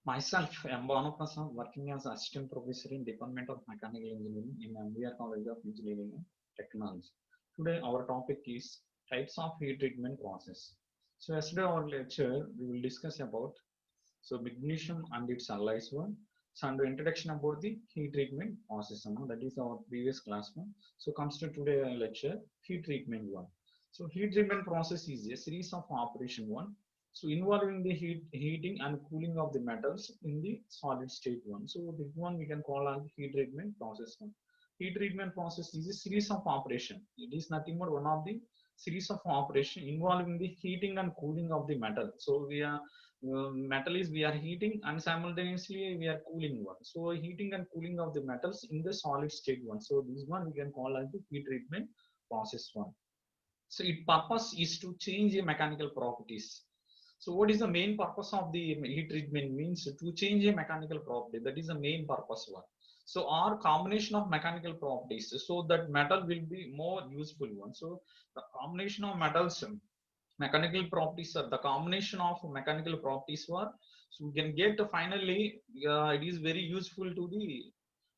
Myself, I am Bhanu Prasad, working as Assistant Professor in Department of Mechanical Engineering in MBR College of Engineering and Technology. Today, our topic is types of heat treatment process. So, yesterday our lecture we will discuss about magnesium and its alloys one. So, under introduction about the heat treatment process. That is our previous class one. So, comes to today lecture heat treatment one. So, heat treatment process is a series of operation one, so involving the heating and cooling of the metals in the solid state one. So this one we can call as heat treatment process one. Heat treatment process is a series of operation. It is nothing but one of the series of operation involving the heating and cooling of the metal. So we are metal is we are heating and simultaneously we are cooling one. So heating and cooling of the metals in the solid state one. So this one we can call as the heat treatment process one. So its purpose is to change the mechanical properties. So what is the main purpose of the heat treatment means to change a mechanical property. That is the main purpose one. So our combination of mechanical properties so that metal will be more useful one. So the combination of metals mechanical properties are the combination of mechanical properties were, so we can get finally it is very useful to the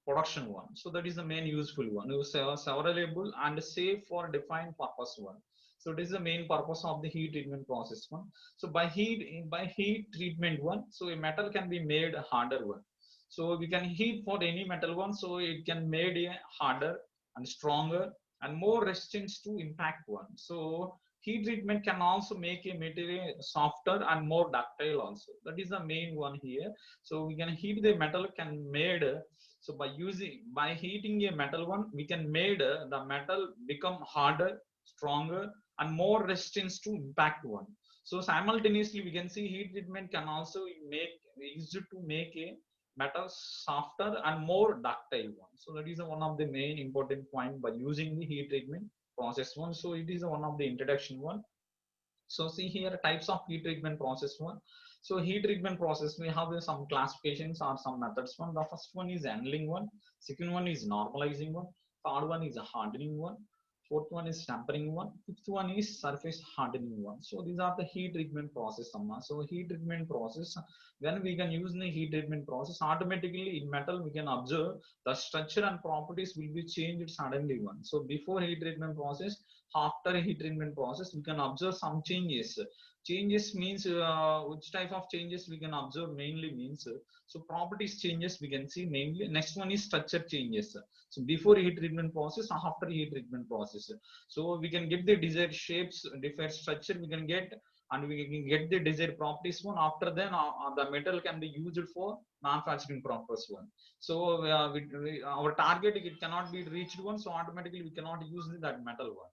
production one. So that is the main useful one. It was severable and safe for defined purpose one. So it is the main purpose of the heat treatment process one. So by heat treatment one, so a metal can be made harder one. So we can heat for any metal one, so it can made a harder and stronger and more resistant to impact one. So heat treatment can also make a material softer and more ductile also. That is the main one here. So we can heat the metal can made, so by heating a metal one, we can made the metal become harder, stronger, and more resistant to impact one. So simultaneously, we can see heat treatment can also make used to make a metal softer and more ductile one. So that is one of the main important point by using the heat treatment process one. So it is one of the introduction one. So see here types of heat treatment process one. So heat treatment process we have some classifications or some methods one. The first one is annealing one, second one is normalizing one, third one is a hardening one, fourth one is tempering one, fifth one is surface hardening one. So these are the heat treatment process. So heat treatment process, when we can use the heat treatment process, automatically in metal we can observe the structure and properties will be changed suddenly one. So before heat treatment process, after heat treatment process, we can observe some changes. Changes means which type of changes we can observe mainly means, so properties changes we can see mainly. Next one is structure changes. So before heat treatment process, after heat treatment process, so we can get the desired shapes, desired structure we can get, and we can get the desired properties one. After then the metal can be used for manufacturing purpose one. So our target it cannot be reached one, so automatically we cannot use that metal one.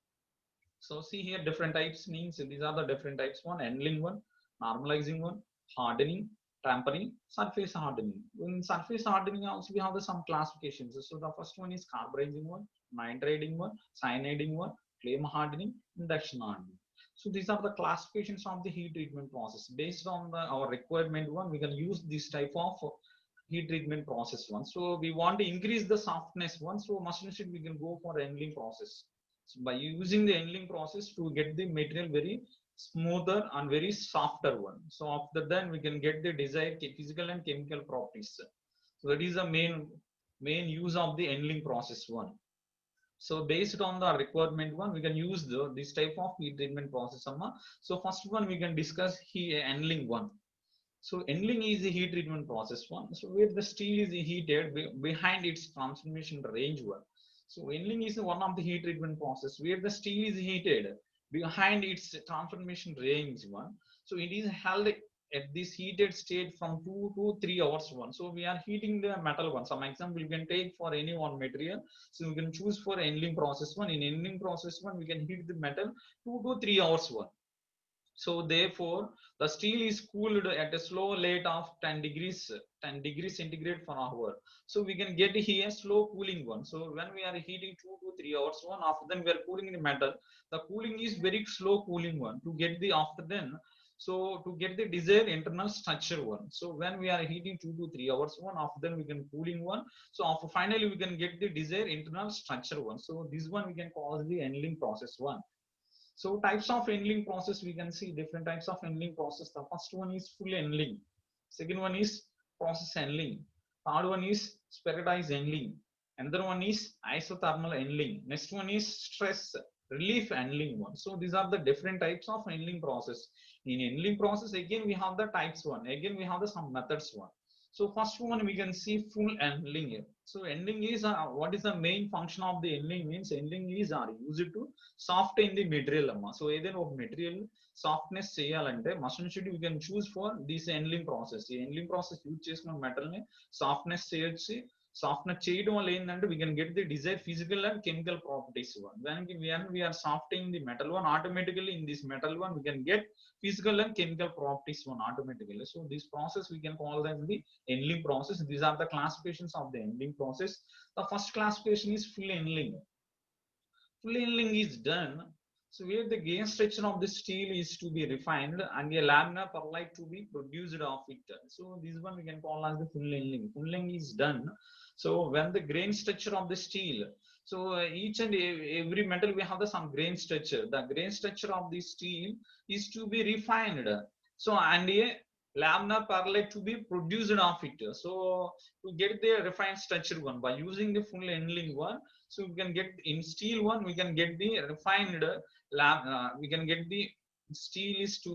So see here different types means these are the different types one: annealing one, normalizing one, hardening, tempering, surface hardening. In surface hardening also we have some classifications. So the first one is carburizing one, nitriding one, cyaniding one, flame hardening, induction hardening. So these are the classifications of the heat treatment process. Based on our requirement one, we can use this type of heat treatment process one. So we want to increase the softness one, so must instead we can go for annealing process. So by using the annealing process to get the material very smoother and very softer one. So after then we can get the desired physical and chemical properties. So that is the main use of the annealing process one. So based on the requirement one, we can use this type of heat treatment process. So first one we can discuss here annealing one. So annealing is the heat treatment process one. So where the steel is heated behind its transformation range one. So annealing is one of the heat treatment process where the steel is heated behind its transformation range one. So it is held at this heated state from 2 to 3 hours one. So we are heating the metal one. Some example you can take for any one material. So we can choose for annealing process one. In annealing process one, we can heat the metal 2 to 3 hours one. So therefore, the steel is cooled at a slow rate of 10 degrees centigrade per hour. So we can get here slow cooling one. So when we are heating 2 to 3 hours one, after then we are cooling the metal. The cooling is very slow cooling one to get the after then. So to get the desired internal structure one. So when we are heating 2 to 3 hours one, after then we can cooling one. So after finally we can get the desired internal structure one. So this one we can call the annealing process one. So types of annealing process, we can see different types of annealing process. The first one is full annealing. Second one is process handling. Third one is periodized handling. Another one is isothermal handling. Next one is stress relief handling one. So these are the different types of handling process. In handling process, again we have the types one. Again we have the some methods one. So first one we can see full handling here. So handling is what is the main function of the handling means handling is used to soften the material amma. So either of material softness చేయాలంటే machine should we can choose for this handling process. ఈ handling process use చేసుకున్న metal ని softness చేయొచ్చు. Softness చేయడం వల్ల ఏంటంటే we can get the desired physical and chemical properties one. When we are softening the metal one, automatically in this metal one we can get physical and chemical properties one automatically. So this process we can call them the handling process. These are the classifications of the handling process. The first classification is full handling. Full handling is done so where the gain structure of the steel is to be refined and a laminar perlite to be produced of it. So this one we can call as the full handling. Full handling is done so when the grain structure of the steel, so each and every metal we have the some grain structure. The grain structure of the steel is to be refined, so and a laminar perlite to be produced of it. So to get the refined structure one by using the full handling one, so we can get in steel one we can get the refined we can get the steel to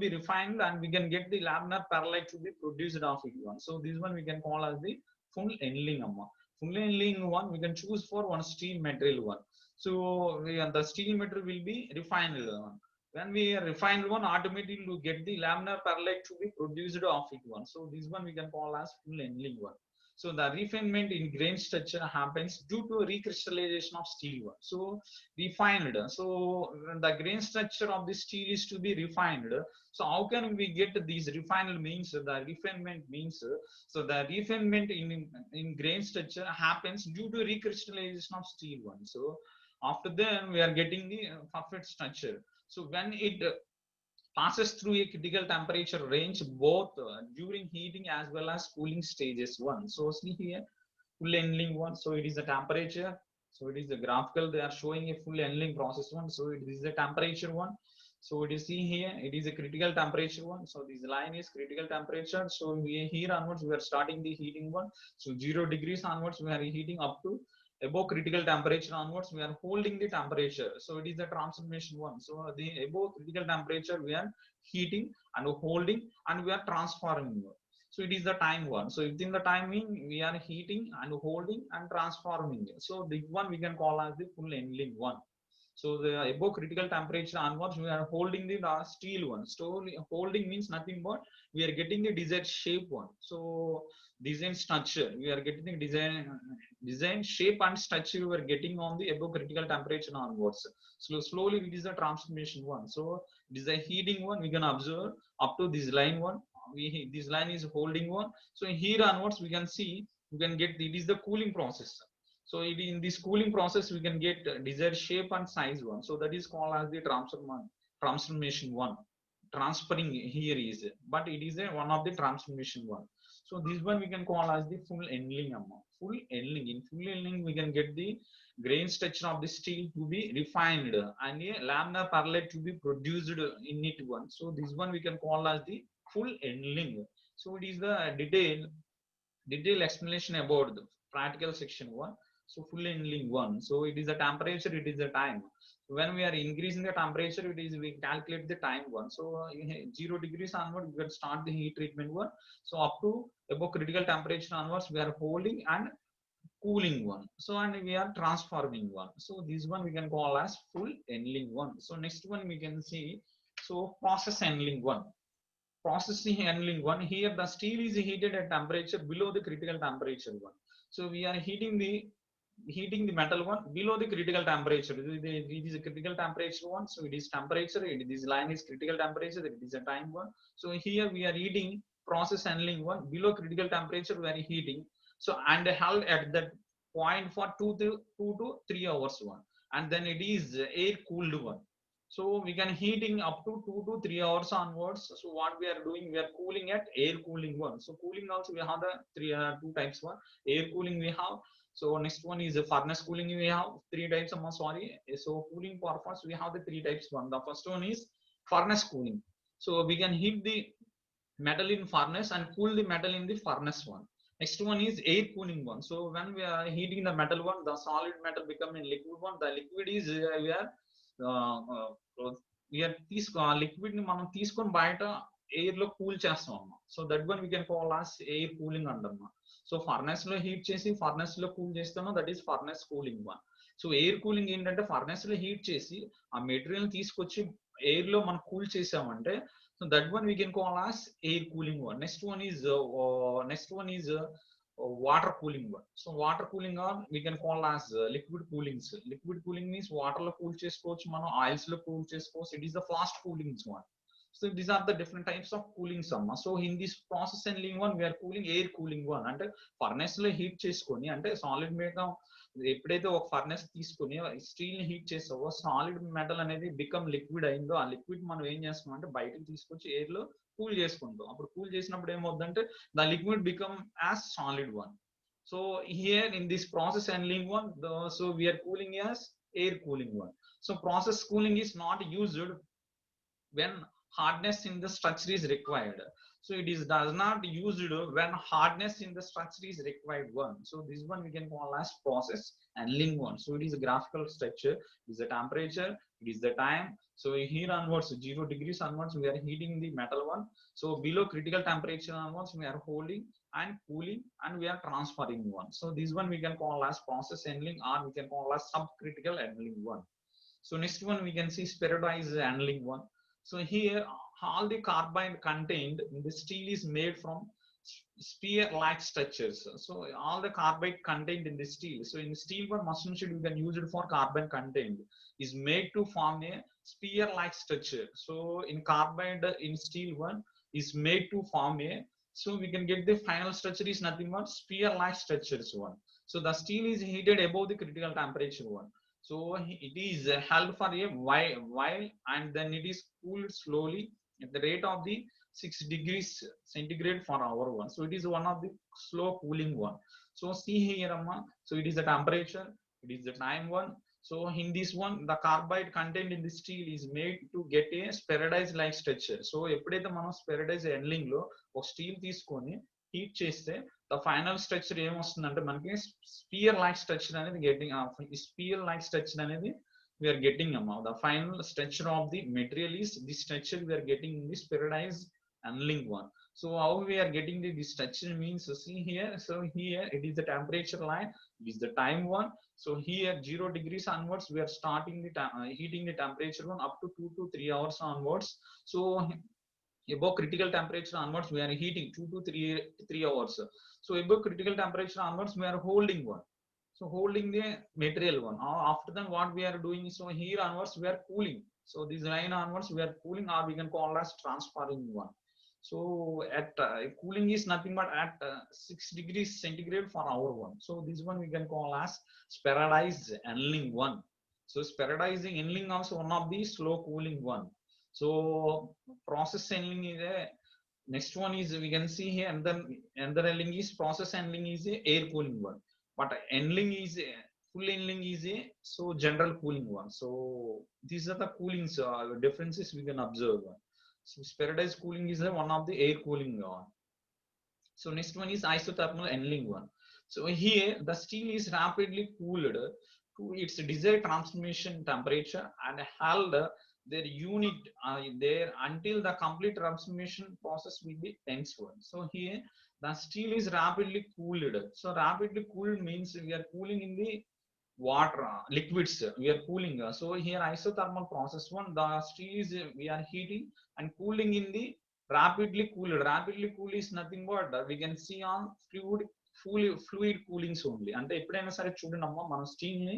be refined and we can get the laminar perlite to be produced of it one. So this one we can call as the full handling amma. Full handling one we can choose for one steel material one. So the steel material will be refined one. When we refine one, automatically we get the laminar perlite to be produced of it one. So this one we can call as full handling one. So the refinement in grain structure happens due to recrystallization of steel one. So refined, so the grain structure of the steel is to be refined. So how can we get these refined means the refinement means so the refinement in grain structure happens due to recrystallization of steel one. So after then we are getting the perfect structure. So when it passes through a critical temperature range both during heating as well as cooling stages one. So see here full handling one, so it is the temperature, so it is the graphical they are showing a full handling process one. So it is the temperature one. So it is see here it is a critical temperature one. So this line is critical temperature. So we here onwards we are starting the heating one. So 0 degrees onwards we are heating up to above critical temperature onwards we are holding the temperature. So it is the transformation one. So the above critical temperature we are heating and holding and we are transforming. So it is the time one. So within the timing we are heating and holding and transforming. So the one we can call as the full handling one. So the above critical temperature onwards we are holding the steel one. So holding means nothing but we are getting the desired shape one. So design structure we are getting the design shape and structure we are getting on the above critical temperature onwards. So slowly it is the transformation one. So it is the heating one we can observe up to this line one. This line is holding one. So here onwards we can see we can get it is the cooling process. So in this cooling process we can get desired shape and size one. So that is called as the transformation one. Transferring here is but it is a one of the transformation one. So this one we can call as the full handling amount. Full handling, in full handling we can get the grain structure of the steel to be refined and a laminar perlite to be produced in it one. So this one we can call as the full handling. So it is the detailed explanation about the practical section one. So full handling one. So it is the temperature, it is the time. When we are increasing the temperature, it is we calculate the time one. So 0 degrees onward, we can start the heat treatment one. So up to above critical temperature onwards, we are holding and cooling one. So and we are transforming one. So this one we can call as full handling one. So next one we can see. So process handling one. Processing handling one, here the steel is heated at temperature below the critical temperature one. So we are heating the metal one below the critical temperature. It is a critical temperature one. So it is temperature, this line is critical temperature, it is a time one. So here we are heating process handling one below critical temperature we are heating. So and held at that point for 2 to 3 hours one, and then it is air cooled one. So we can heating up to 2 to 3 hours onwards. So what we are doing, we are cooling at air cooling one. So cooling also we have the two types one. Air cooling we have. So next one is a furnace cooling we have three types of sorry. So cooling purpose we have the three types one. The first one is furnace cooling. So we can heat the metal in furnace and cool the metal in the furnace one. Next one is air cooling one. So when we are heating the metal one, the solid metal become a liquid one. The liquid is we are liquid ni మనం తీసుకొని బయట air లో cool చేస్తాం అమ్మా. So that one we can call as air cooling అంటమ్మా. So furnace లో heat చేసి furnace లో కూల్ చేస్తామో that is furnace cooling one. So air cooling ఏంటంటే ఫర్నెస్ లో హీట్ చేసి ఆ మెటీరియల్ తీసుకొచ్చి ఎయిర్ లో మనం కూల్ చేసామంటే, so that one we can call as air cooling one. Next one is water cooling one. So water cooling or we can call as liquid cooling. Liquid cooling means water lo cool chesukochu, మనం oils lo cool chesukochu. It is the fast cooling one. So these are the different types of cooling summa. So in this process handling one we are cooling air cooling one. అంటే furnace లో heat చేసుకొని, అంటే solid మీద ఎప్పుడైతే ఒక furnace తీసుకుని steel ని heat చేసావో సాలిడ్ మెటల్ అనేది బికమ్ లిక్విడ్ అయిందో, ఆ లిక్విడ్ మనం ఏం చేస్తాం అంటే బయటకు తీసుకొచ్చి ఎయిర్ లో కూల్ చేసుకుంటాం. అప్పుడు కూల్ చేసినప్పుడు ఏమవుతుందంటే the liquid become as solid one. So here in this process handling one, so we are cooling as air cooling one. So process cooling is not used when hardness in the structure is required. So it is does not used when hardness in the structure is required one. So this one we can call as process handling one. So it is a graphical structure, it is the temperature, it is the time. So here onwards 0 degrees onwards we are heating the metal one. So below critical temperature onwards we are holding and cooling and we are transferring one. So this one we can call as process handling, or we can call as subcritical handling one. So next one we can see periodized handling one. So here all the carbide contained in the steel is made from spear-like structures. So all the carbide contained in the steel. So in steel one machine sheet we can use it for carbon contained is made to form a spear-like structure. So in carbide in steel one is made to form a, so we can get the final structure is nothing but spear-like structures one. So the steel is heated above the critical temperature one. So it is held for a while and then it is cooled slowly at the rate of the 6 degrees centigrade for hour one. So it is one of the slow cooling one. So see here amma, so it is the temperature, it is the time one. So in this one the carbide content in the steel is made to get a spheroidized like structure. So ఎప్పుడైతే మనం spheroidized handling లో ఒక steel తీసుకొని heat చేస్తే the final structure ఏమొస్తుందంటే మనకి spear like structure అనేది getting, spear like structure అనేది we are getting the final structure of the material is this structure we are getting in this periodized handling one. So how we are getting this structure means, see here, so here it is the temperature line, it is the time one. So here 0 degrees onwards we are starting the heating the temperature one up to 2 to 3 hours onwards. So above critical temperature onwards we are heating 2 to 3 hours. So above critical temperature onwards we are holding one, so holding the material one. After that what we are doing, so here onwards we are cooling. So this line onwards we are cooling, or we can call as transferring one. So at cooling is nothing but at 6 degrees centigrade for hour one. So this one we can call as periodized handling one. So periodizing handling also one of the slow cooling one. So process handling is a next one is we can see here, and then another handling is process handling is a air cooling one, but handling is a full handling is a so general cooling one. So these are the cooling differences we can observe. So periodized cooling is one of the air cooling one. So next one is isothermal handling one. So here the steel is rapidly cooled to its desired transformation temperature and held their unit there until the complete transformation process will be ensured. So here the steel is rapidly cooled. So rapidly cooled means we are cooling in the water liquids we are cooling. So here isothermal process one, the steel is we are heating and cooling in the rapidly cooled. Rapidly cool is nothing but we can see on fluid coolings only. అంటే ఎప్పుడైనా సరే చూడండి అమ్మా, మన steel ని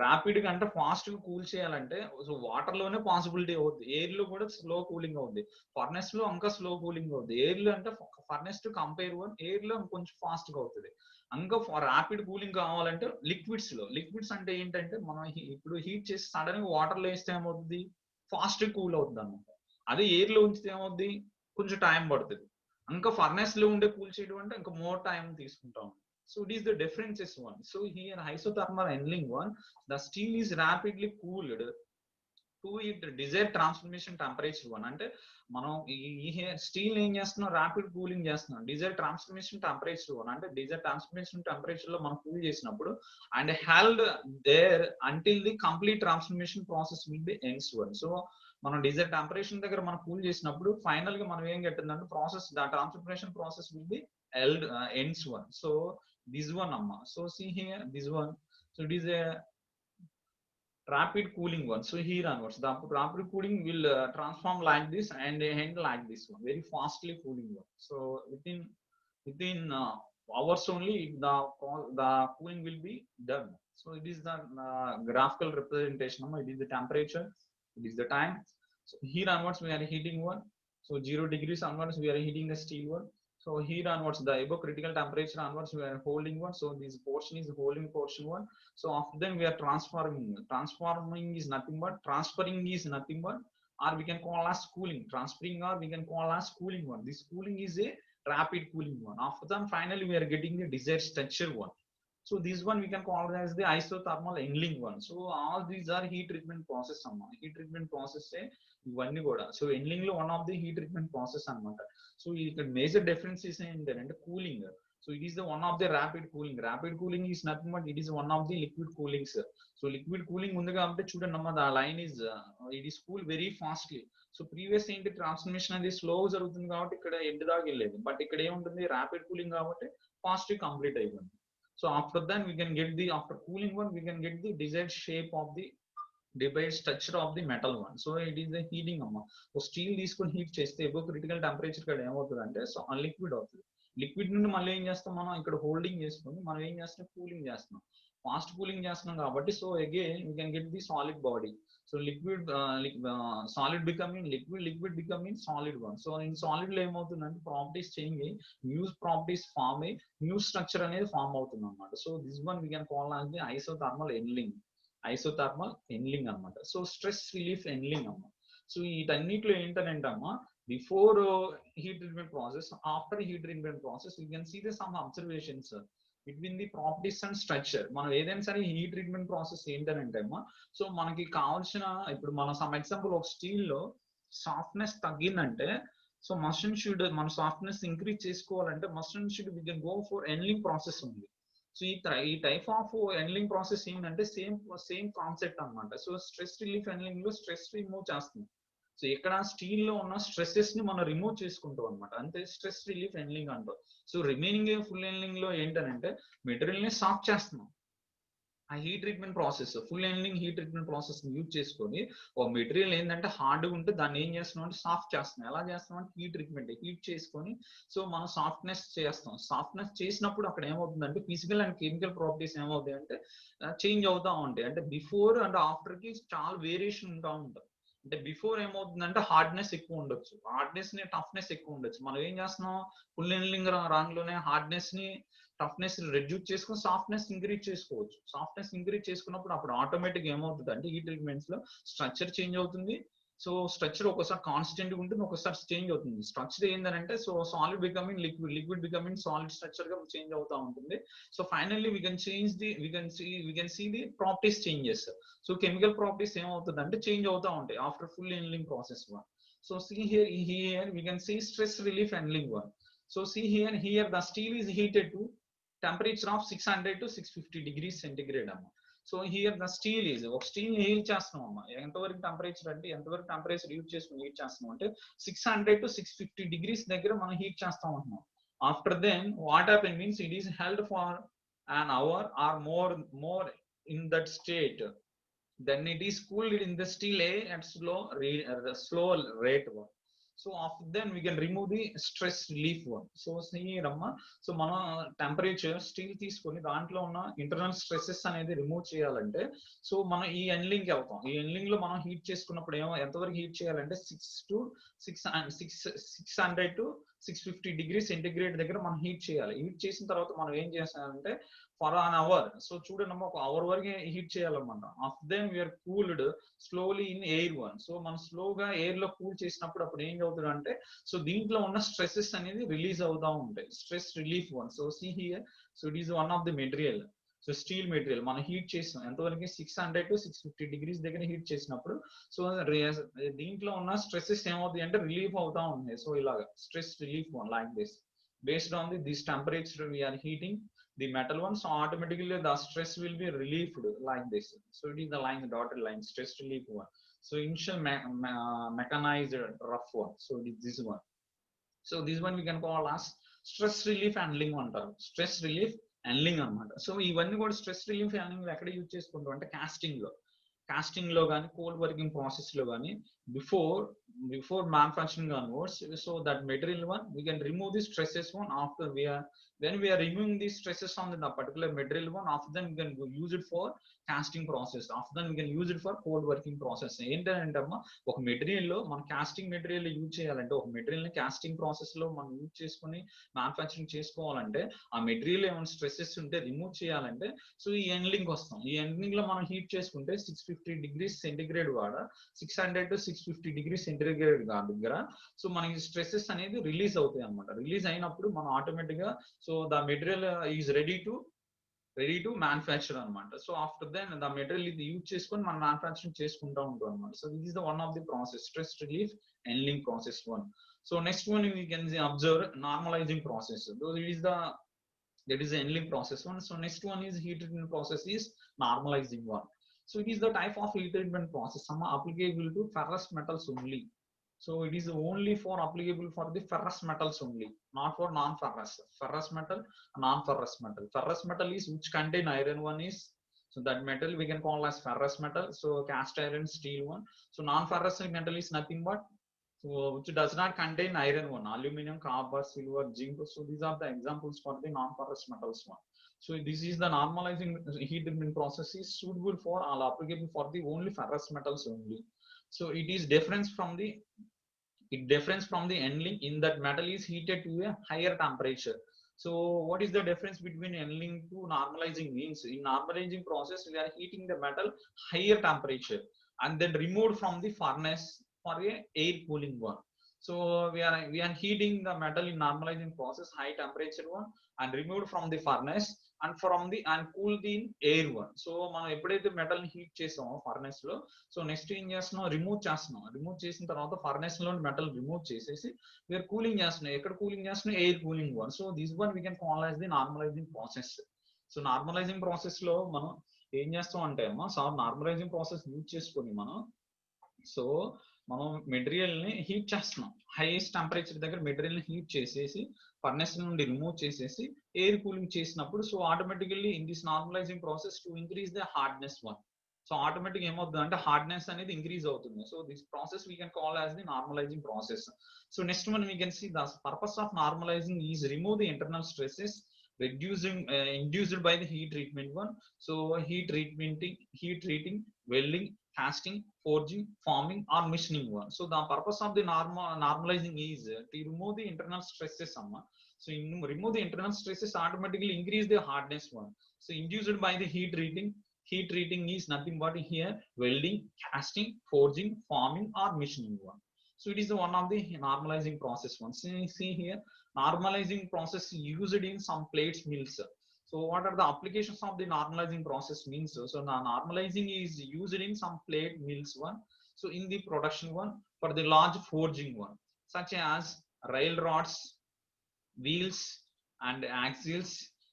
rapid గా అంటే fast గా కూల్ చేయాలంటే సో వాటర్ లోనే పాసిబిలిటీ అవుతుంది, ఎయిర్ లో కూడా స్లో కూలింగ్ అవుతుంది, ఫర్నెస్ లో ఇంకా స్లో కూలింగ్ అవుతుంది. ఎయిర్ లో అంటే ఫర్నెస్ టు కంపేర్ ఎయిర్ లో కొంచెం ఫాస్ట్ గా అవుతుంది. ఇంకా ర్యాపిడ్ కూలింగ్ కావాలంటే లిక్విడ్స్ లో, లిక్విడ్స్ అంటే ఏంటంటే మనం ఇప్పుడు హీట్ చేసి సడన్ గా వాటర్ లో వేస్తే ఏమవుతుంది, ఫాస్ట్ కూల్ అవుతుంది అనమాట. అదే ఎయిర్ లో ఉంచితే ఏమవుతుంది, కొంచెం టైం పడుతుంది. ఇంకా ఫర్నెస్ లో ఉండే కూల్ చేయడం అంటే ఇంకా మోర్ టైం తీసుకుంటాం. So it is the differences one. So here isothermal handling one, the steel is rapidly cooled to it desire transformation temperature 1 అంటే మనం ఈ స్టీల్ ఏం చేస్తున్నాం, ర్యాపిడ్ కూలింగ్ చేస్తున్నాం. డిజైర్ ట్రాన్స్ఫర్మేషన్ టెంపరేచర్ 1 అంటే డిజైర్ ట్రాన్స్ఫర్మేషన్ టెంపరేచర్ లో మనం కూల్ చేసినప్పుడు and held there until the complete transformation process will be ends 1. So మనం డిజైర్ టెంపరేచర్ దగ్గర మనం కూల్ చేసినప్పుడు ఫైనల్ గా మనం ఏం గట్టిందంటే process the transformation process will be held ends 1. So this one amma, so see here this one, so it is a rapid cooling one. So here onwards the rapid cooling will transform like this and end like this one, very fastly cooling one. So within hours only the cooling will be done. So it is the graphical representation amma. It is the temperature, it is the time. So here onwards we are heating one, so 0 degrees onwards we are heating the steel one. So here onwards the above critical temperature onwards we are holding one, so this portion is holding portion 1. So after then we are transforming is nothing but transferring is nothing but, or we can call as cooling, transferring, or we can call as cooling 1. This cooling is a rapid cooling 1. After that finally we are getting the desired structure 1. So this one we can call as the isothermal annealing 1. So all these are heat treatment process amma. Heat treatment process ఇవన్నీ కూడా. So annealing లో one of the heat treatment process అనమాట. So ఇక్కడ major differences ఏంటంటే cooling. So it is the one of the rapid cooling. Rapid cooling is nothing but it is one of the liquid coolings. So liquid cooling ఉంది కాబట్టి చూడండి అమ్మా, the line is it is cool very fastly. So previous ఏంటి transformation అనేది slow జరుగుతుంది కాబట్టి ఇక్కడ end దాకా వెళ్ళేది, బట్ ఇక్కడ ఏముంటుంది ర్యాపిడ్ కూలింగ్ కాబట్టి ఫాస్ట్ కంప్లీట్ అయిపోయింది. So after then we can get the after cooling one we can get the desired shape of the divide structure of the metal one. So it is the heating అమ్మ. ఒక steel తీసుకొని heat చేస్తే above critical temperature ఇక్కడ ఏమవుతుంది అంటే so liquid అవుతుంది. Liquid నుండి మళ్ళీ ఏం చేస్తాం మనం ఇక్కడ హోల్డింగ్ చేసుకొని మనం ఏం చేస్తాం కూలింగ్ చేస్తున్నాం, ఫాస్ట్ కూలింగ్ చేస్తున్నాం కాబట్టి so again we can get the solid body. So liquid solid becoming liquid, liquid becoming solid one. So in solid లో ఏమవుతుందంటే ప్రాపర్టీస్ చేంజ్ అయ్యి న్యూ ప్రాపర్టీస్ ఫామ్ అయ్యి న్యూ స్ట్రక్చర్ అనేది ఫామ్ అవుతుంది అనమాట. So this one we can call as the isothermal annealing, isothermal annealing అనమాట. So stress relief ఎన్లింగ్ అమ్మ. So వీటన్నిటిలో ఏంటంటే అమ్మ before heat treatment process, after heat treatment process you can see the some observations between the properties and structure. మనం ఏదైనా సరే heat treatment process ఏంటంటే అమ్మ, సో మనకి కావాల్సిన ఇప్పుడు మన సమ్ ఎగ్జాంపుల్ ఒక స్టీల్ లో సాఫ్ట్నెస్ తగ్గిందంటే సో మస్ట్ షుడ్ మన సాఫ్ట్నెస్ ఇంక్రీజ్ చేసుకోవాలంటే must should we can go for annealing process ఉంది. సో ఈ టైప్ ఆఫ్ ఎన్లింగ్ ప్రాసెస్ ఏంటంటే సేమ్ కాన్సెప్ట్ అనమాట. సో స్ట్రెస్ రిలీఫ్ ఎన్లింగ్ లో స్ట్రెస్ రిమూవ్ చేస్తుంది. సో ఇక్కడ స్టీల్ లో ఉన్న స్ట్రెసెస్ ని మనం రిమూవ్ చేసుకుంటాం అనమాట, అంతే స్ట్రెస్ రిలీఫ్ ఎన్లింగ్ అంటాం. సో రిమైనింగ్ ఫుల్ ఎన్లింగ్ లో ఏంటంటే మెటీరియల్ ని సాఫ్ట్ చేస్తున్నాం. ఆ heat treatment process full annealing heat treatment process use చేసుకొని ఒక మెటీరియల్ ఏంటంటే హార్డ్గా ఉంటే దాన్ని ఏం చేస్తున్నాం అంటే సాఫ్ట్ చేస్తున్నాం. ఎలా చేస్తున్నాం అంటే హీట్ ట్రీట్మెంట్ హీట్ చేసుకొని సో మనం సాఫ్ట్నెస్ చేస్తాం. సాఫ్ట్నెస్ చేసినప్పుడు అక్కడ ఏమవుతుందంటే ఫిజికల్ అండ్ కెమికల్ ప్రాపర్టీస్ ఏమవుతాయి అంటే చేంజ్ అవుతా ఉంటాయి. అంటే బిఫోర్ అండ్ ఆఫ్టర్ కి చాలా వేరియేషన్ ఉంటా ఉంటుంది. అంటే బిఫోర్ ఏమవుతుందంటే హార్డ్నెస్ ఎక్కువ ఉండొచ్చు, హార్డ్నెస్ ని టఫ్నెస్ ఎక్కువ ఉండొచ్చు. మనం ఏం చేస్తున్నాం ఫుల్ ఎన్లింగ్ రాంగ్ లోనే హార్డ్నెస్ ని టఫ్నెస్ రెడ్యూస్ చేసుకుని సాఫ్ట్నెస్ ఇంక్రీజ్ చేసుకోవచ్చు. సాఫ్ట్నెస్ ఇంక్రీజ్ చేసుకున్నప్పుడు అప్పుడు ఆటోమేటిక్ ఏమవుతుంది అంటే ఈ ట్రీట్మెంట్స్ లో స్ట్రక్చర్ చేంజ్ అవుతుంది. సో స్ట్రక్చర్ ఒకసారి కాన్స్టెంట్ ఉంటుంది, ఒకసారి చేంజ్ అవుతుంది. స్ట్రక్చర్ ఏంటంటే so solid becoming liquid, liquid becoming solid structure గా చేంజ్ అవుతా ఉంటుంది. So finally we can change the we can see the properties changes. So chemical properties ఏమవుతుంది అంటే చేంజ్ అవుతా ఉంటాయి after full annealing process one. So see here we can see stress relief handling one. So see here the steel is heated to temperature of 600 to 650 degrees centigrade అమ్మ. So here the steel is ఒక steel ని heat చేస్తున్నాం అమ్మ. ఎంతవరకు temperature అంటే ఎంతవరకు temperature use చేసుకుని heat చేస్తున్నాం అంటే 600 to 650 degrees దగ్గర మనం హీట్ చేస్తాం అంటున్నాం. After then what happen means it is held for an hour or more in that state, then it is cooled in the steel at slow rate one. So after then we can remove the stress relief one. So see ramma, so mana temperature steel తీసుకొని దాంట్లో ఉన్న internal stresses అనేది remove చేయాలంటే so మనం ఈ ఎన్లింగ్ కి వెళ్తాం. ఈ ఎన్లింగ్ లో మనం హీట్ చేసుకున్నప్పుడు ఎంతవరకు హీట్ చేయాలంటే 600 to 650 degrees centigrade దగ్గర మనం హీట్ చేయాలి. హీట్ చేసిన తర్వాత మనం ఏం చేస్తామంటే ఫర్ an hour, సో చూడండి ఒక అవర్ వరకు హీట్ చేయాలన్నమాట. After then we are cooled slowly in air one. So మనం స్లోగా ఎయిర్ లో కూల్ చేసినప్పుడు అప్పుడు ఏం అవుతుంది అంటే సో దీంట్లో ఉన్న స్ట్రెసెస్ అనేది రిలీజ్ అవుతా ఉంటాయి, stress relief one. So see here, so it is one of the material. So steel material మనం హీట్ చేసాం ఎంతవరకు 600 to 650 డిగ్రీస్ దగ్గర హీట్ చేసినప్పుడు సో దీంట్లో ఉన్న స్ట్రెస్సెస్ ఏమవుతాయి అంటే రిలీఫ్ అవుతా ఉన్నాయి. సో ఇలాగా stress relief one like this based on this temperature we are heating the metal one, so automatically the stress will be relieved like this. So it is the line, the dotted line, stress relief one. So initial mechanized rough one, so it is this one. So this one we can call as stress relief handling అంటారు. Stress relief handling అనమాట. So ఇవన్నీ కూడా stress relief handling ఎక్కడ use చేసుకుంటాం అంటే casting లో కానీ cold working process లో కానీ before manufacturing onwards, so that material one we can remove the stresses one after when we are removing these stresses on the particular material one, after then we can use it for casting process, after then we can use it for cold working process. ఏంటంటే ఒక material లో మనం casting material use చేయాలంటే ఒక material ని casting process లో మనం use చేసుకుని మ్యానుఫ్యాక్చరింగ్ చేసుకోవాలంటే ఆ మెటీరియల్ ఏమైనా స్ట్రెసెస్ ఉంటే రిమూవ్ చేయాలంటే సో ఈ ఎండ్లింగ్ వస్తాం. ఈ ఎండ్లింగ్ లో మనం హీట్ చేసుకుంటే 650 డిగ్రీస్ సెంటిగ్రేడ్ వాడ 600 to 650 డిగ్రీస్ సెంటిగ్రేడ్ దగ్గర సో మనకి స్ట్రెసెస్ అనేది రిలీజ్ అవుతాయి అనమాట. రిలీజ్ అయినప్పుడు మనం ఆటోమేటిక్ గా so the material is ready to manufacture అనమాట. So after then the material ఇది యూజ్ చేసుకొని మనం మ్యానుఫ్యాక్చరింగ్ చేసుకుంటూ ఉంటాం అనమాట. So this is the one of the process, stress relief annealing process one. So next one we can observe normalizing process. Though that is the ending process one. So next one is heat treatment process is normalizing one. So it is the type of heat treatment process some applicable to ferrous metals only. So it is only for applicable for the ferrous metals only, not for non-ferrous. Ferrous metal, non-ferrous metal. Ferrous metal is which contain iron one is, so that metal we can call as ferrous metal. So cast iron, steel one. So non-ferrous metal is nothing but so which does not contain iron one, aluminum, copper, silver, zinc. So these are the examples for the non-ferrous metals one. So this is the normalizing heat treatment process is suitable for all applicable for the only ferrous metals only. So it differs from the endling in that metal is heated to a higher temperature. So what is the difference between endling to normalizing means? In normalizing process we are heating the metal higher temperature and then removed from the furnace for a air cooling one. So we are heating the metal in normalizing process high temperature one and removed from the furnace and cool the air one. So మనం ఎప్పుడైతే metal ని heat చేసామో furnace లో so next ఏం చేస్తున్నాం, remove చేసిన తర్వాత furnace లో మెటల్ రిమూవ్ చేసేసి వీఆర్ కూలింగ్ చేస్తున్నాం. ఎక్కడ కూలింగ్ చేస్తున్నాం? Air cooling one. So this one we can call as the normalising process. So normalising process లో మనం ఏం చేస్తాం అంటే నార్మలైజింగ్ ప్రాసెస్ యూజ్ చేసుకొని సో మనం మెటీరియల్ ని హీట్ చేస్తున్నాం. హైయెస్ట్ టెంపరేచర్ దగ్గర మెటీరియల్ ని హీట్ చేసేసి ఫర్నెస్ నుండి రిమూవ్ చేసేసి ఎయిర్ కూలింగ్ చేసినప్పుడు so automatically in this normalising process to increase the hardness one. So automatic ఏమవుతుంది అంటే హార్డ్నెస్ అనేది ఇంక్రీజ్ అవుతుంది. So this process we can call as the normalising process. So next one we can see the purpose of normalising is remove the internal stresses induced by the heat treatment one. So heat treating, welding, casting, forging, forming or machining one. So the purpose of the normalizing is to remove the internal stresses. So remove the internal stresses automatically increase the hardness one. So induced by the heat treating is nothing but here welding, casting, forging, forming or machining one. So it is the one of the normalizing process one. See here, normalizing process used in some plates mills. So what are the applications of the normalizing process means? So the normalizing is used in some plate mills one. So in the production one for the large forging one, such as rail rods, wheels and axles,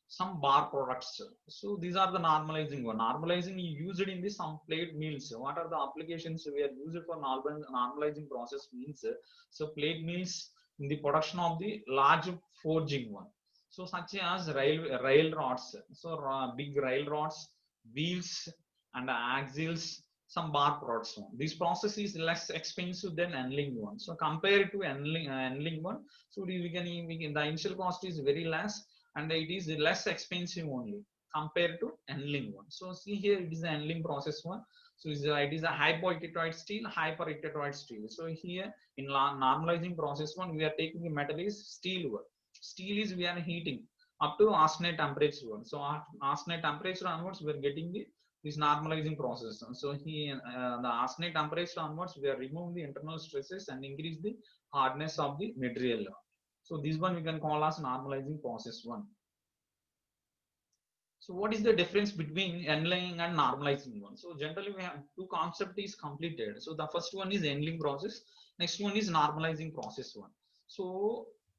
some bar products. So these are the normalizing one. Normalizing used in the some plate mills. What are the applications we are used for normalizing process means? So plate mills in the production of the large forging one. So such as rail rods. So big rail rods, wheels and axles, some bar products one. This process is less expensive than handling one. So compared to handling one, so we can the initial cost is very less and it is less expensive only compared to handling one. So see here it is the handling process one. So it is a hypoictitoid steel, hyperectitoid steel. So here in normalizing process one we are taking the metal is steel one. Steel is we are heating up to austenite temperature one. So austenite temperature onwards we are getting this normalizing process. So here the austenite temperature onwards we are removing the internal stresses and increase the hardness of the material. So this one we can call as normalizing process one. So what is the difference between annealing and normalizing one? So generally we have two concept is completed. So the first one is annealing process. Next one is normalizing process one. So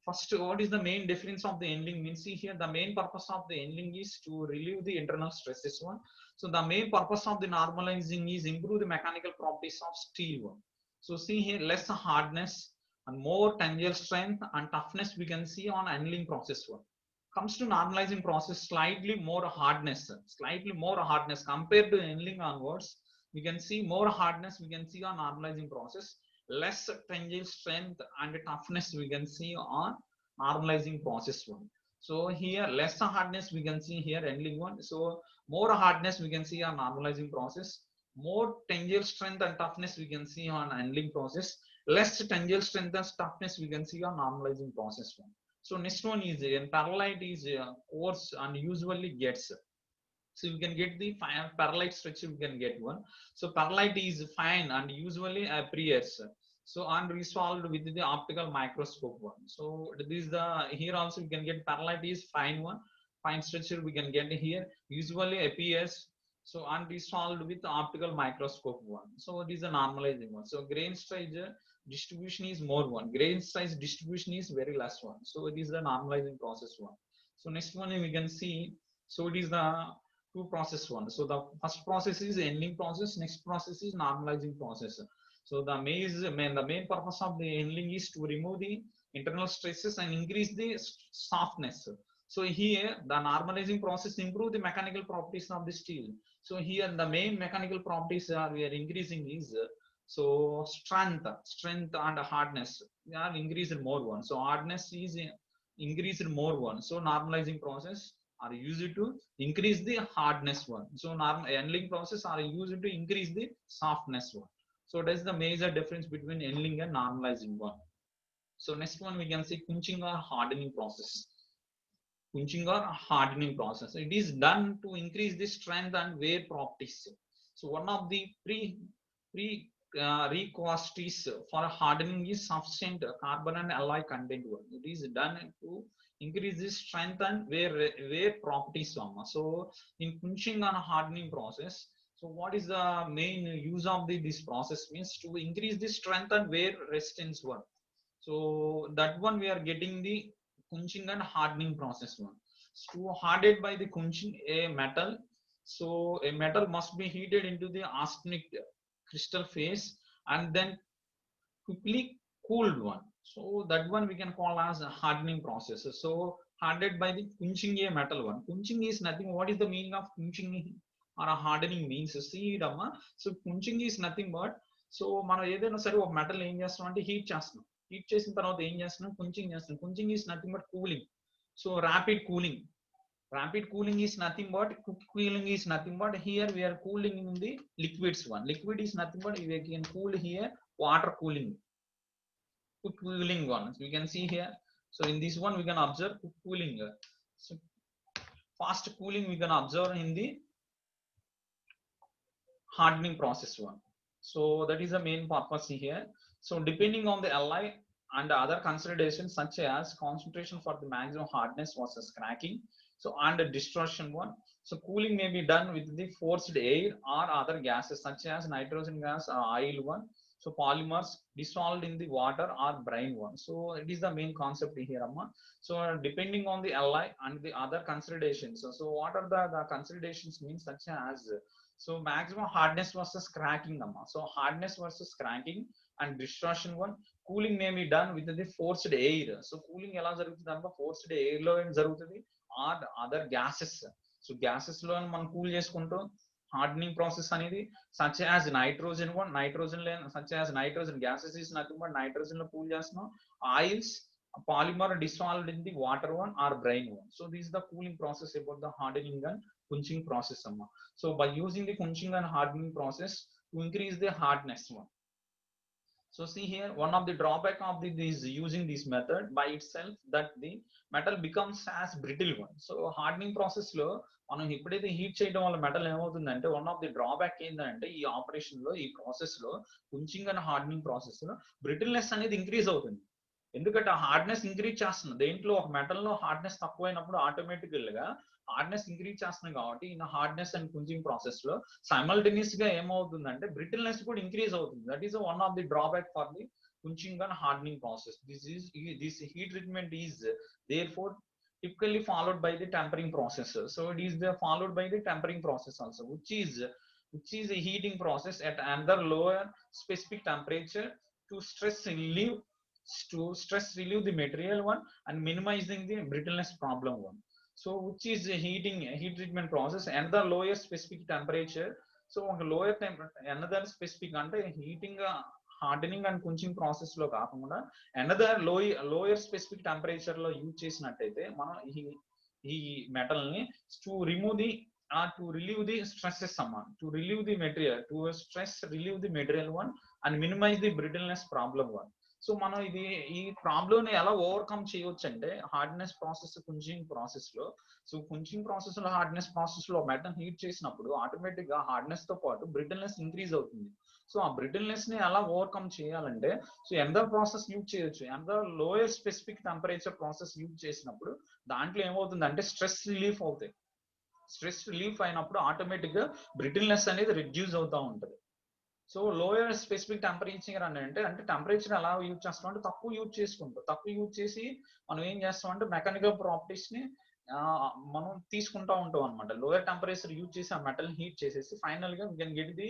first, what is the main difference of the annealing means? See here, the main purpose of the annealing is to relieve the internal stresses one. So the main purpose of the normalizing is improve the mechanical properties of steel one. So see here, less hardness and more tensile strength and toughness we can see on annealing process one. Comes to normalizing process, slightly more hardness compared to annealing onwards. We can see more hardness we can see on normalizing process, less tensile strength and toughness we can see on normalizing process one. So here less hardness we can see here annealing one. So more hardness we can see on normalizing process, more tensile strength and toughness we can see on annealing process, less tensile strength and toughness we can see on normalizing process one. So next one is parallelite is coarse and usually gets. So you can get the parallelite structure, you can get one. So parallelite is fine and usually appears. So unresolved with the optical microscope one. So this is the here also you can get parallelite is fine one. Fine structure we can get here. Usually appears. So unresolved with optical microscope one. So it is a normalizing one. So grain size distribution is more one. Grain size distribution is very less one. So it is the normalizing process one. So next one we can see. So it is the two process one. So the first process is annealing process. Next process is normalizing process. So the main purpose of the annealing is to remove the internal stresses and increase the softness. So here the normalizing process improve the mechanical properties of the steel. So here the main mechanical properties are we are increasing is so strength and hardness. We are increased more one. So hardness is increased more one. So normalizing process are used to increase the hardness one. So annealing process are used to increase the softness one. So that's the major difference between annealing and normalizing one. So next one we can see quenching or hardening process. Quenching or hardening process. It is done to increase the strength and wear properties. So one of the requisites for hardening is sufficient carbon and alloy content one. It is done to increase the strength and wear properties. So in quenching and hardening process, so what is the main use of this process means to increase the strength and wear resistance one. So that one we are getting the quenching and hardening process one. So hardened by the quenching a metal. So a metal must be heated into the arsenic crystal phase and then quickly cooled one. So that one we can call as a hardening process. So hardened by the quenching a metal one. Quenching is nothing. What is the meaning of quenching or a hardening means? See, Rama. So quenching is nothing but so మనం ఏదైనా సరే ఒక metal ఏం చేస్తాం అంటే heat చేస్తున్నాం. Heat చేసిన తర్వాత ఏం చేస్తున్నాం? కుంచింగ్ చేస్తున్నాం. Quenching is nothing but cooling. So rapid cooling is nothing but cooling is nothing but here we are cooling in the liquids one. Liquid is nothing but we can cool here water cooling one. So we can see here. So in this one we can observe cooling. So fast cooling we can observe in the hardening process one. So that is the main purpose here. So depending on the alloy and other considerations such as concentration for the maximum hardness versus cracking, so and distortion one. So cooling may be done with the forced air or other gases such as nitrogen gas or oil one. So polymers dissolved in the water or brine one. So it is the main concept here, Amma. So depending on the alloy and the other considerations. So what are the considerations means such as so maximum hardness versus cracking, Amma. So hardness versus cracking and distortion one. Cooling may be done with the forced air. So cooling ఎలా జరుగుతుంది అంటే forced air లో జరుగుతుంది or other gases. So gases లో మనం cool చేసుకుంటూ hardening process అనేది such as nitrogen one. Nitrogen such as nitrogen gases is nothing but nitrogen లో కూల్ చేస్తున్నాం. Oils polymer dissolved in the water one or brine one. So this is the cooling process about the hardening and quenching process, Amma. So by using the quenching and hardening process to increase the hardness one. So see here, one of the drawback of this using this method by itself that the metal becomes as brittle one. So hardening process లో మనం ఎప్పుడైతే heat చేయడం వల్ల metal ఏమవుతుందంటే one of the drawback ఏంటంటే ఈ operation లో ఈ ప్రాసెస్ లో కుంచింగ్ అండ్ హార్డనింగ్ ప్రాసెస్ లో బ్రిటిల్నెస్ అనేది ఇంక్రీజ్ అవుతుంది. ఎందుకంటే ఆ హార్డ్నెస్ ఇంక్రీజ్ చేస్తుంది. దేంట్లో ఒక మెటల్లో హార్డ్నెస్ తక్కువైనప్పుడు ఆటోమేటికల్గా హార్డ్నెస్ ఇంక్రీజ్ చేస్తుంది కాబట్టి in hardness and quenching process లో సైమల్టేనియస్ గా ఏమవుతుందంటే బ్రిటిల్నెస్ కూడా ఇంక్రీజ్ అవుతుంది. That is one of the drawback for the quenching and hardening process. This heat treatment is therefore typically followed by the tempering process. So it is followed by the tempering process also, which is a heating process at another lower specific temperature to stress relieve the material one and minimizing the brittleness problem one. So which is a heat treatment process and the lower specific temperature. So on the lower temperature another specific ante heating hardening and kunching process లో కాకుండా another lower specific temperature లో use చేసినట్టయితే మనం ఈ metal ని to remove the to relieve the stresses to relieve the material, to stress relieve the material one and minimize the brittleness problem one. So మనం ఈ problem ని ఎలా overcome చేయవచ్చు అంటే హార్డ్నెస్ ప్రాసెస్ కుంచింగ్ ప్రాసెస్ లో. సో కుంచింగ్ ప్రాసెస్ లో hardness process లో metal heat చేసినప్పుడు ఆటోమేటిక్ గా హార్డ్నెస్ తో పాటు బ్రిటిల్నెస్ ఇంక్రీజ్ అవుతుంది. సో ఆ బ్రిటిల్నెస్ ని ఎలా ఓవర్కమ్ చేయాలంటే సో ఎంత ప్రాసెస్ యూజ్ చేయొచ్చు, ఎంత lower specific temperature process use చేసినప్పుడు దాంట్లో ఏమవుతుంది అంటే స్ట్రెస్ రిలీఫ్ అవుతాయి. స్ట్రెస్ రిలీఫ్ అయినప్పుడు ఆటోమేటిక్ గా బ్రిటిల్నెస్ అనేది రిడ్యూస్ అవుతా ఉంటుంది. సో లోయర్ స్పెసిఫిక్ టెంపరేచర్ అంటే టెంపరేచర్ ఎలా యూజ్ చేస్తాం అంటే తక్కువ యూజ్ చేసి మనం ఏం చేస్తాం అంటే మెకానికల్ ప్రాపర్టీస్ ని మనం తీసుకుంటా ఉంటాం అనమాట. లోయర్ టెంపరేచర్ యూజ్ చేసి ఆ మెటల్ హీట్ చేసేసి ఫైనల్ గా we can get the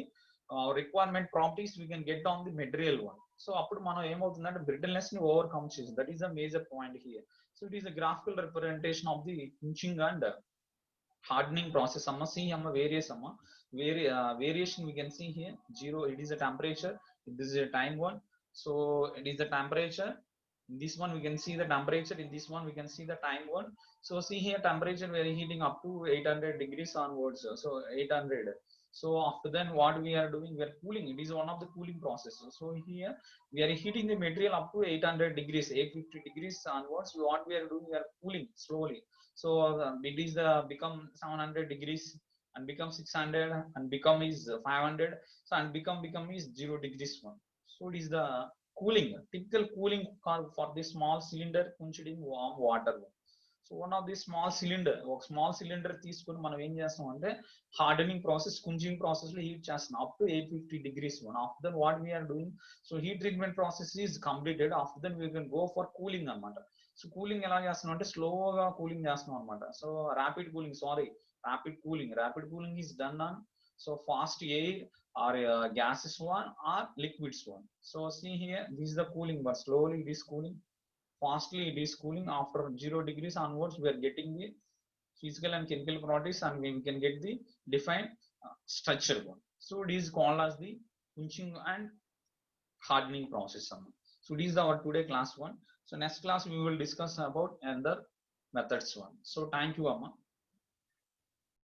requirement properties we can get on the material one. So అప్పుడు మనం ఏమవుతుందంటే బ్రిటిల్నెస్ ని ఓవర్కమ్ చేసి that is the major point here. So it is a graphical representation of the quenching and hardening process. See various variation we can see here. 0 it is a temperature, this is a time one. So it is the temperature. In this one we can see the temperature, in this one we can see the time one. So see here temperature we are heating up to 800 degrees onwards. So 800. So after then what we are doing, we are cooling. It is one of the cooling processes. So here we are heating the material up to 800 degrees, 850 degrees onwards. What we are doing, we are cooling slowly. So it is become 700 degrees and become 600 and become is 500. So and become is 0 degrees one. So it is the cooling, typical cooling for this small cylinder punched in warm water. So one of the small cylinder, ఒక small cylinder తీసుకుని మనం ఏం చేస్తాం అంటే hardening process quenching process లో heat చేస్తున్నాం up to 850 degrees one. After then what we are doing, so heat treatment process is completed. After then we can go for cooling అనమాట. So cooling ఎలా చేస్తున్నాం అంటే స్లోగా కూలింగ్ చేస్తున్నాం అనమాట. So rapid cooling is done on so fast air or gases one or liquids one. So see here, this is the cooling, but slowly it is cooling, fastly it is cooling. After 0 degrees onwards we are getting the physical and chemical properties and we can get the defined structure one. So it is called as the punching and hardening process. So this is our today class one. So next class we will discuss about another methods one. So thank you Amma.